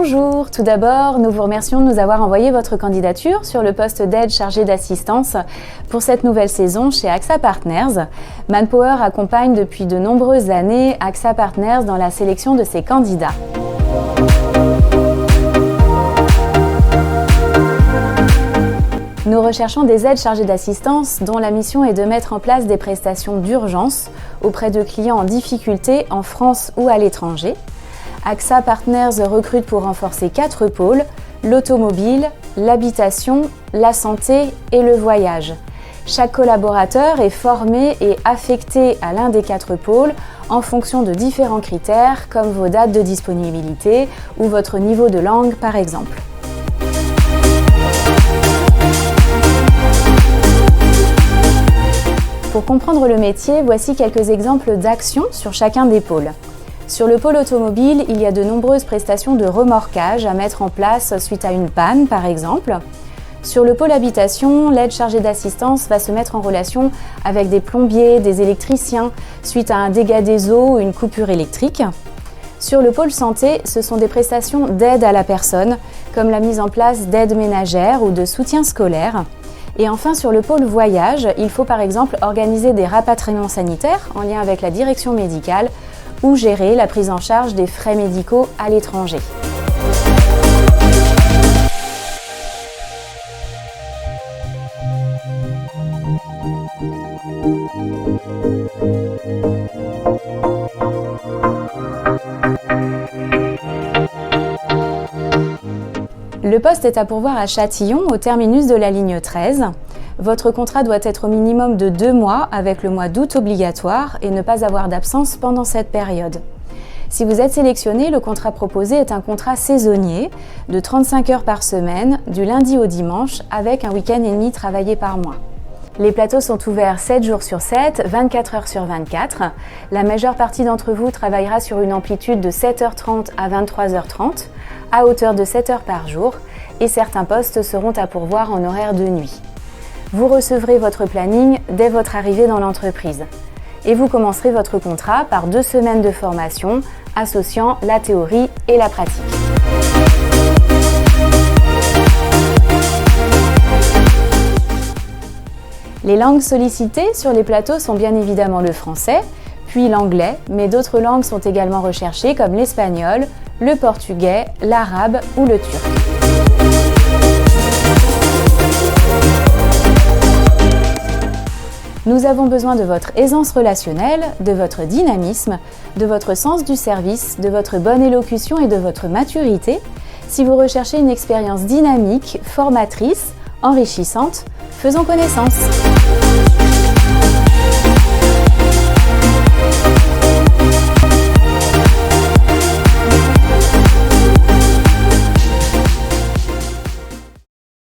Bonjour, tout d'abord, nous vous remercions de nous avoir envoyé votre candidature sur le poste d'aide chargé d'assistance pour cette nouvelle saison chez AXA Partners. Manpower accompagne depuis de nombreuses années AXA Partners dans la sélection de ses candidats. Nous recherchons des aides chargées d'assistance dont la mission est de mettre en place des prestations d'urgence auprès de clients en difficulté en France ou à l'étranger. AXA Partners recrute pour renforcer 4 pôles, l'automobile, l'habitation, la santé et le voyage. Chaque collaborateur est formé et affecté à l'un des 4 pôles en fonction de différents critères comme vos dates de disponibilité ou votre niveau de langue par exemple. Pour comprendre le métier, voici quelques exemples d'actions sur chacun des pôles. Sur le pôle automobile, il y a de nombreuses prestations de remorquage à mettre en place suite à une panne, par exemple. Sur le pôle habitation, l'aide chargée d'assistance va se mettre en relation avec des plombiers, des électriciens, suite à un dégât des eaux ou une coupure électrique. Sur le pôle santé, ce sont des prestations d'aide à la personne, comme la mise en place d'aides ménagères ou de soutien scolaire. Et enfin, sur le pôle voyage, il faut par exemple organiser des rapatriements sanitaires en lien avec la direction médicale ou gérer la prise en charge des frais médicaux à l'étranger. Le poste est à pourvoir à Châtillon, au terminus de la ligne 13. Votre contrat doit être au minimum de 2 mois avec le mois d'août obligatoire et ne pas avoir d'absence pendant cette période. Si vous êtes sélectionné, le contrat proposé est un contrat saisonnier de 35 heures par semaine, du lundi au dimanche, avec un week-end et demi travaillé par mois. Les plateaux sont ouverts 7 jours sur 7, 24 heures sur 24. La majeure partie d'entre vous travaillera sur une amplitude de 7h30 à 23h30, à hauteur de 7 heures par jour, et certains postes seront à pourvoir en horaire de nuit. Vous recevrez votre planning dès votre arrivée dans l'entreprise. Et vous commencerez votre contrat par 2 semaines de formation associant la théorie et la pratique. Les langues sollicitées sur les plateaux sont bien évidemment le français, puis l'anglais, mais d'autres langues sont également recherchées comme l'espagnol, le portugais, l'arabe ou le turc. Nous avons besoin de votre aisance relationnelle, de votre dynamisme, de votre sens du service, de votre bonne élocution et de votre maturité. Si vous recherchez une expérience dynamique, formatrice, enrichissante, faisons connaissance.